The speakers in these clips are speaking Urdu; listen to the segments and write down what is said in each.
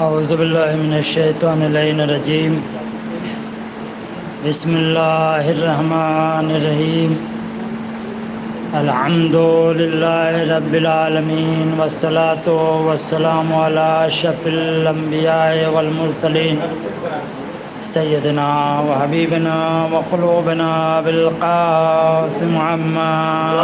اعوذ باللہ من الشیطان اللعین الرجیم بسم اللہ الرحمن الرحیم الحمد للہ رب العالمین والصلاة والسلام علی اشرف الانبیاء والمرسلین سیدنا و حبیبنا و قلوبنا بالقاسم محمد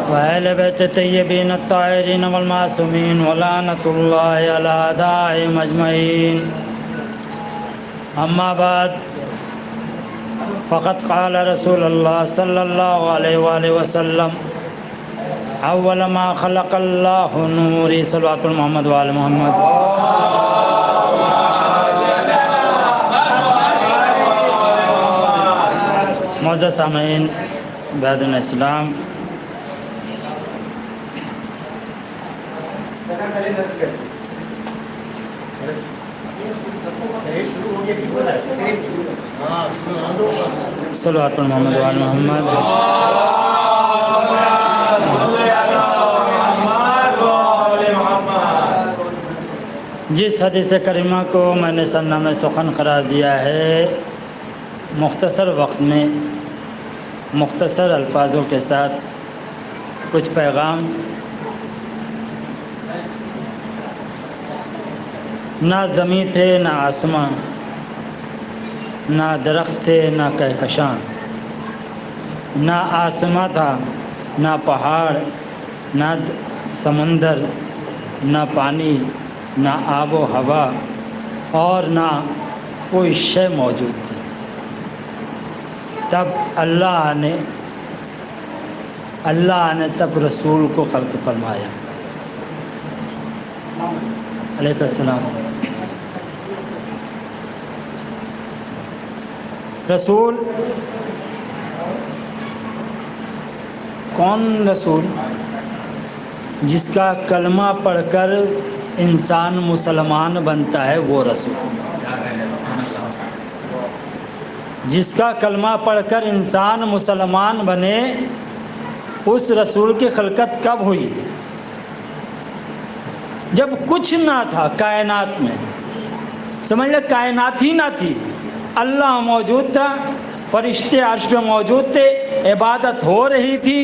وأهل بيت الطيبين الطاهرين والمعصومين ولعنة الله على أعدائهم أجمعين أما بعد فقد قال رسول الله صلى الله عليه وآله وسلم أول ما خلق الله نوري صلوات محمد وآل محمد. معزز سامعین برادران اسلام، صلوات محمد وآل محمد. جس حدیث کریمہ کو میں نے سرنامہ سخن قرار دیا ہے، مختصر وقت میں مختصر الفاظوں کے ساتھ کچھ پیغام. نہ زمین تھے نہ آسمان، نہ درخت تھے نہ کہکشاں، نہ آسمان تھا نہ پہاڑ، نہ سمندر، نہ پانی، نہ آب و ہوا، اور نہ کوئی شے موجود تھی. تب اللہ نے تب رسول کو خلق فرمایا. علیہ السلام. رسول کون؟ رسول جس کا کلمہ پڑھ کر انسان مسلمان بنتا ہے، وہ رسول. جس کا کلمہ پڑھ کر انسان مسلمان بنے، اس رسول کی خلقت کب ہوئی؟ جب کچھ نہ تھا کائنات میں. سمجھ لے، کائنات ہی نہ تھی. اللہ موجود تھا، فرشتے عرش پہ موجود تھے، عبادت ہو رہی تھی.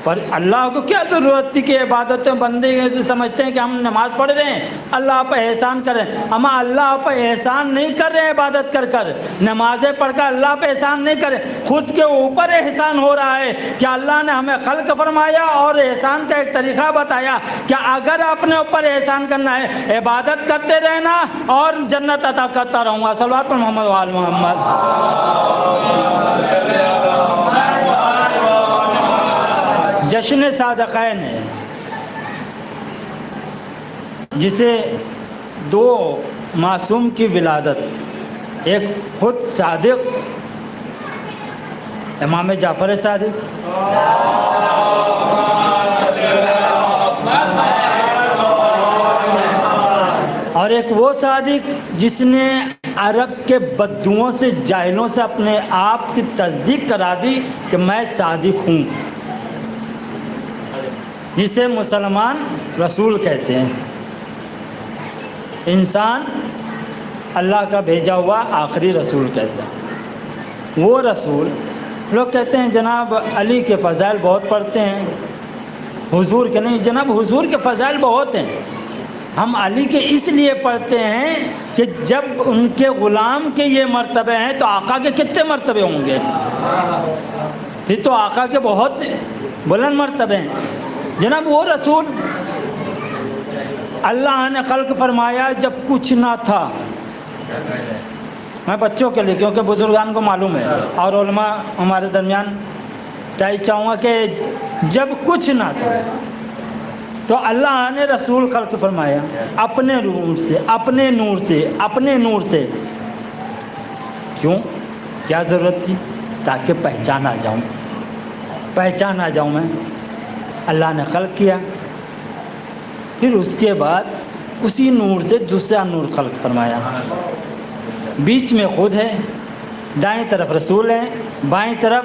پر اللہ کو کیا ضرورت تھی کہ عبادتیں بندے سمجھتے ہیں کہ ہم نماز پڑھ رہے ہیں اللہ پہ احسان کر رہے ہیں. ہم اللہ پہ احسان نہیں کر رہے عبادت کر کر، نمازیں پڑھ کر اللہ پہ احسان نہیں کر رہے، خود کے اوپر احسان ہو رہا ہے کہ اللہ نے ہمیں خلق فرمایا اور احسان کا ایک طریقہ بتایا کہ اگر اپنے اوپر احسان کرنا ہے، عبادت کرتے رہنا اور جنت عطا کرتا رہوں گا. صلوات پر محمد و آل محمد. جشن صادقین ہے، جسے دو معصوم کی ولادت، ایک خود صادق امام جعفر صادق، اور ایک وہ صادق جس نے عرب کے بدوؤں سے، جاہلوں سے اپنے آپ کی تصدیق کرا دی کہ میں صادق ہوں، جسے مسلمان رسول کہتے ہیں. انسان اللہ کا بھیجا ہوا آخری رسول کہتے ہیں. وہ رسول لوگ کہتے ہیں جناب علی کے فضائل بہت پڑھتے ہیں، حضور کے نہیں. جناب حضور کے فضائل بہت ہیں، ہم علی کے اس لیے پڑھتے ہیں کہ جب ان کے غلام کے یہ مرتبے ہیں تو آقا کے کتنے مرتبے ہوں گے؟ پھر تو آقا کے بہت بلند مرتبے ہیں. جناب وہ رسول اللہ نے خلق فرمایا جب کچھ نہ تھا. میں بچوں کے لیے، کیونکہ بزرگان کو معلوم ہے اور علماء ہمارے درمیان، چاہوں گا کہ جب کچھ نہ تھا تو اللہ نے رسول خلق فرمایا اپنے روح سے، اپنے نور سے، اپنے نور سے. کیوں؟ کیا ضرورت تھی؟ تاکہ پہچانا جاؤں میں. اللہ نے خلق کیا، پھر اس کے بعد اسی نور سے دوسرا نور خلق فرمایا. بیچ میں خود ہے، دائیں طرف رسول ہے، بائیں طرف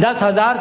10,000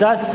10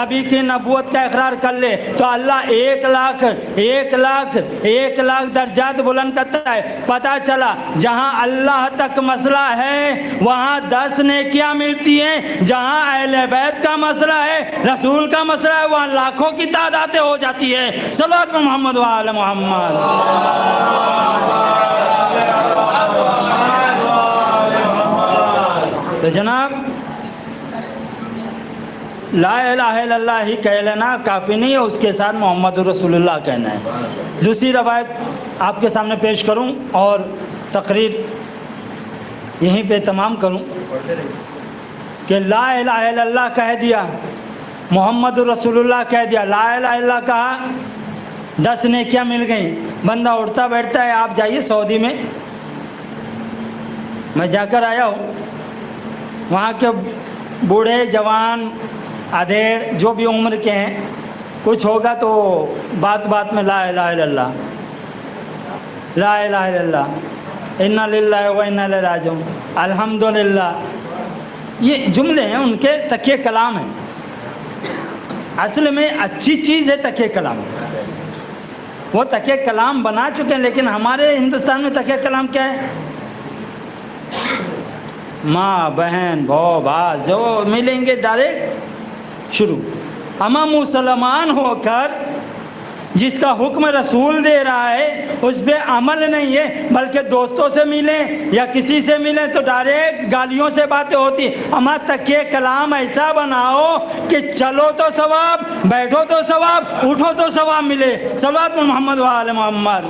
نبی کی نبوت کا اقرار کر لے تو اللہ 1,00,000 درجات بلند کرتا ہے۔ پتہ چلا جہاں اللہ تک مسئلہ ہے وہاں 10 نیکیاں ملتی ہیں، جہاں اہل بیت کا مسئلہ ہے، رسول کا مسئلہ ہے، وہاں لاکھوں کی تعدادیں ہو جاتی ہے۔ صلوات محمد و آل محمد۔ تو جناب لا الہ الا اللہ ہی کہہ لینا کافی نہیں ہے، اس کے ساتھ محمد رسول اللہ کہنا ہے۔ دوسری روایت آپ کے سامنے پیش کروں اور تقریر یہیں پہ تمام کروں کہ لا الہ الا اللہ کہہ دیا، محمد رسول اللہ کہہ دیا، لا الہ الا اللہ کہا، 10 نیکیاں مل گئیں، بندہ اٹھتا بیٹھتا ہے۔ آپ جائیے سعودی میں جا کر آیا ہوں، وہاں کے بوڑھے جوان ادھیڑ جو بھی عمر کے ہیں، کچھ ہوگا تو بات بات میں لا الہ الا اللہ، لا الہ الا اللہ، انا للہ و انا الیہ راجعون، الحمدللہ، یہ جملے ہیں، ان کے تکیہ کلام ہیں۔ اصل میں اچھی چیز ہے تکیہ کلام، وہ تکیہ کلام بنا چکے ہیں، لیکن ہمارے ہندوستان میں تکیہ کلام کیا ہے؟ ماں بہن بھاؤ بھائی جو ملیں گے ڈائریکٹ شروع۔ اما مسلمان ہو کر جس کا حکم رسول دے رہا ہے اس پہ عمل نہیں ہے، بلکہ دوستوں سے ملیں یا کسی سے ملیں تو ڈائریکٹ گالیوں سے باتیں ہوتی ہیں۔ اما تکیہ کلام ایسا بناؤ کہ چلو تو ثواب، بیٹھو تو ثواب، اٹھو تو ثواب ملے۔ صلوات محمد و آل محمد۔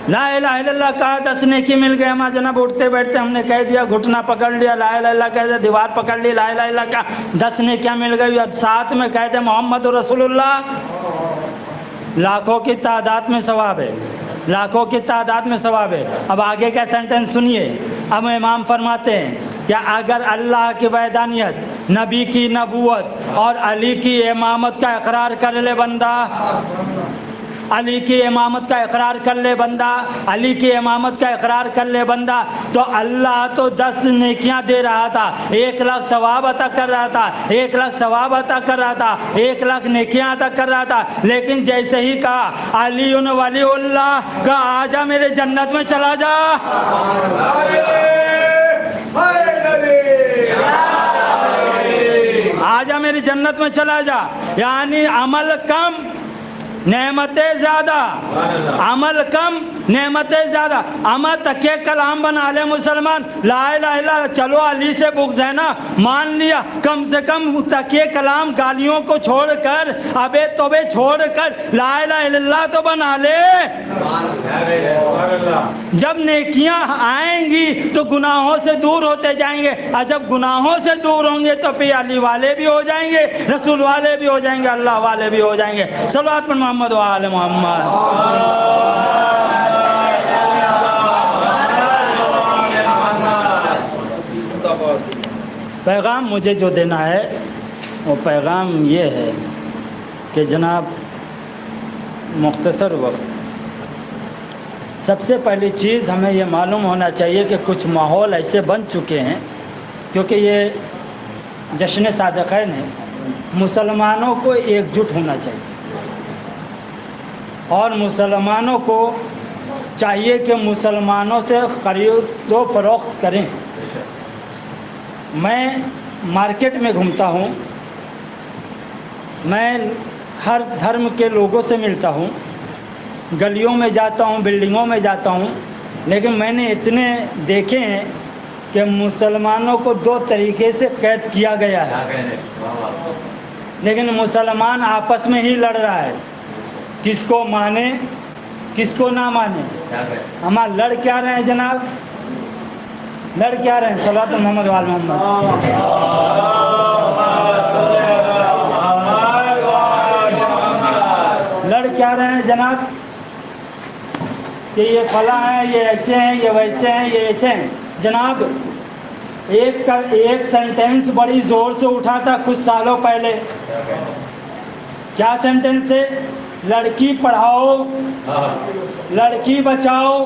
لا الہ الا اللہ کہا، 10 نیکی مل گئے۔ ہمارا جناب اٹھتے بیٹھتے ہم نے کہہ دیا، گھٹنا پکڑ لیا، لا الہ الا اللہ کہہ دیا، دیوار پکڑ لی، لا الہ الا اللہ کا 10 نیکیاں مل گئی، اور ساتھ میں کہہ دے محمد رسول اللہ، لاکھوں کی تعداد میں ثواب ہے، لاکھوں کی تعداد میں ثواب ہے۔ اب آگے کا سینٹنس سنیے، اب امام فرماتے ہیں کہ اگر اللہ کی وحدانیت، نبی کی نبوت اور علی کی امامت کا اقرار کر لے بندہ، علی کی امامت کا اقرار کر لے بندہ، علی کی امامت کا اقرار کر لے بندہ، تو اللہ تو 10 نیکیاں دے رہا تھا، 1,00,000 ثواب عطا کر رہا تھا، 1,00,000 ثواب عطا کر رہا تھا، 1,00,000 نیکیاں عطا کر رہا تھا۔ لیکن جیسے ہی کہا علی ولی اللہ کا، آجا میرے جنت میں چلا جا، آجا میری جنت میں چلا جا، یعنی عمل کم نعمتیں زیادہ، عمل کم نعمتیں زیادہ۔ اما تکیہ کلام بنا لے مسلمان، لا الہ الا اللہ، چلو علی سے بغض ہے نا مان لیا، کم سے کم تکیہ کلام گالیوں کو چھوڑ کر، ابے توبے چھوڑ کر لا الہ الا اللہ تو بنا لے۔ جب نیکیاں آئیں گی تو گناہوں سے دور ہوتے جائیں گے، اور جب گناہوں سے دور ہوں گے تو پھر علی والے بھی ہو جائیں گے، رسول والے بھی ہو جائیں گے، اللہ والے بھی ہو جائیں گے۔ صلوات پر محمد و آل محمد۔ پیغام مجھے جو دینا ہے وہ پیغام یہ ہے کہ جناب مختصر وقت، سب سے پہلی چیز ہمیں یہ معلوم ہونا چاہیے کہ کچھ ماحول ایسے بن چکے ہیں، کیونکہ یہ جشن صادقین ہے، مسلمانوں کو ایک جٹ ہونا چاہیے، اور مسلمانوں کو چاہیے کہ مسلمانوں سے خرید و فروخت کریں۔ میں مارکیٹ میں گھومتا ہوں، میں ہر دھرم کے لوگوں سے ملتا ہوں، گلیوں میں جاتا ہوں، بلڈنگوں میں جاتا ہوں، لیکن میں نے اتنے دیکھے ہیں کہ مسلمانوں کو 2 طریقے سے قید کیا گیا ہے، لیکن مسلمان آپس میں ہی لڑ رہا ہے، کس کو مانے کس کو نہ مانے۔ ہم لڑ کیا رہے ہیں جناب؟ لڑ کیا رہے ہیں؟ صلوات محمد وآل محمد۔ لڑ کیا رہے ہیں جناب؟ کہ یہ فلاں ہیں، یہ ایسے ہیں، یہ ویسے ہیں، یہ ایسے ہیں۔ جناب ایک سینٹنس بڑی زور سے اٹھا تھا کچھ سالوں پہلے، کیا سینٹنس تھے؟ لڑکی پڑھاؤ، لڑکی بچاؤ،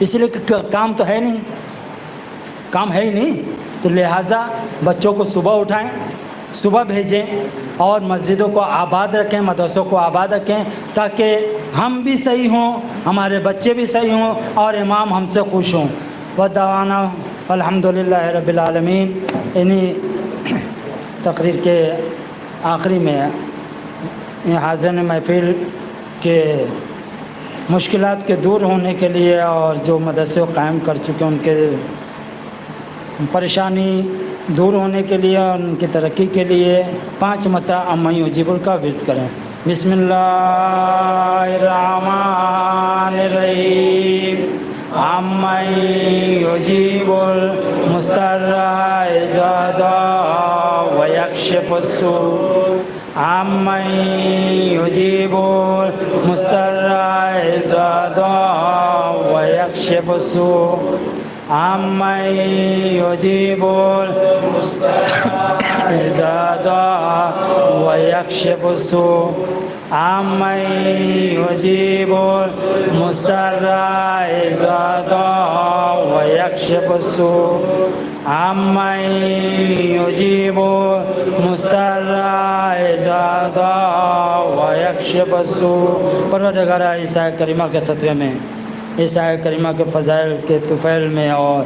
اس لیے کہ کام تو ہے نہیں، کام ہے ہی نہیں، تو لہٰذا بچوں کو صبح اٹھائیں، صبح بھیجیں اور مسجدوں کو آباد رکھیں، مدرسوں کو آباد رکھیں، تاکہ ہم بھی صحیح ہوں، ہمارے بچے بھی صحیح ہوں اور امام ہم سے خوش ہوں۔ ودعوانا الحمدللہ رب العالمین۔ انہی تقریر کے آخری میں حاضرین محفل کے مشکلات کے دور ہونے کے لیے اور جو مدرسے قائم کر چکے ان کے پریشانی دور ہونے کے لیے اور ان کی ترقی کے لیے 5 مرتبہ اما یجیب کا ورد کریں۔ بسم اللہ الرحمن الرحیم۔ اما یجیب المضطر اذا دعا ویکشف السوء۔ اما یجیب المضطر اذا دعا ویکشف السوء۔ اما یجیب المضطر اذا دعا ویکشف السوء۔ اما یجیب المضطر اذا دعا ویکشف السوء۔ اما یجیب المضطر اذا دعا ویکشف السوء۔ پروردگار عیسی کریمہ کے صدقے میں، عیسی کریمہ کے فضائل کے طفیل میں، اور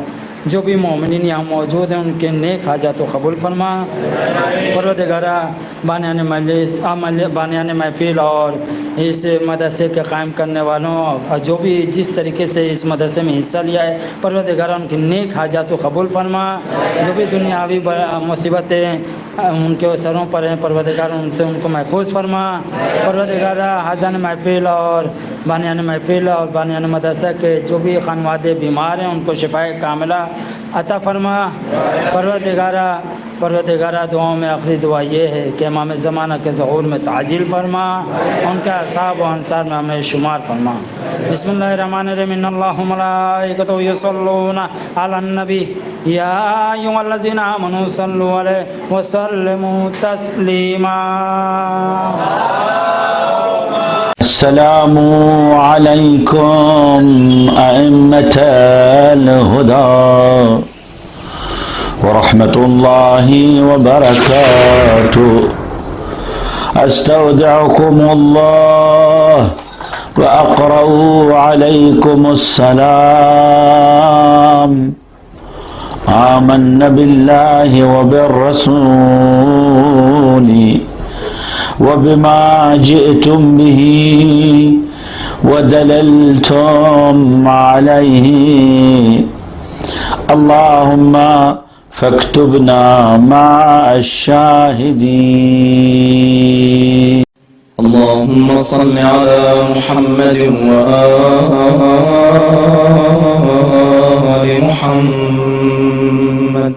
جو بھی مومنین یہاں موجود ہیں ان کے نیک حاجات و قبول فرما۔ پروردگارہ بانیان مجلس، بانیان محفل اور اس مدرسے کے قائم کرنے والوں اور جو بھی جس طریقے سے اس مدرسے میں حصہ لیا ہے، پروردگارہ ان کی نیک حاجات و قبول فرما۔ جو بھی دنیاوی مصیبتیں ان کے سروں پر ہیں، پروردگارہ ان سے ان کو محفوظ فرما۔ پروردگارہ حاضرین محفل اور بانیان محفل اور بانیان مدرسہ کے جو بھی خانوادے بیمار ہیں ان کو شفائے کاملہ عطا فرما۔ پروردگارہ دعاؤں میں آخری دعا یہ ہے کہ امام زمانہ کے ظہور میں تعجیل فرما، ان کے اصحاب و انصار میں ہمیں شمار فرما۔ بسم اللہ الرحمن الرحیم۔ ان اللہ و ملائکتہ یصلون علی النبی یا ایھا الذین آمنوا صلوا علیہ وسلموا تسلیما۔ السلام علیکم ائمة الہدی ورحمۃ اللہ وبرکاتہ۔ استودعکم اللہ واقرأ علیکم السلام۔ آمنا باللہ وبالرسول وبما جئتم به ودللتم عليه، اللهم فاكتبنا مع الشاهدين۔ اللهم صل على محمد وآل محمد۔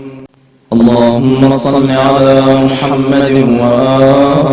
اللهم صل على محمد وآل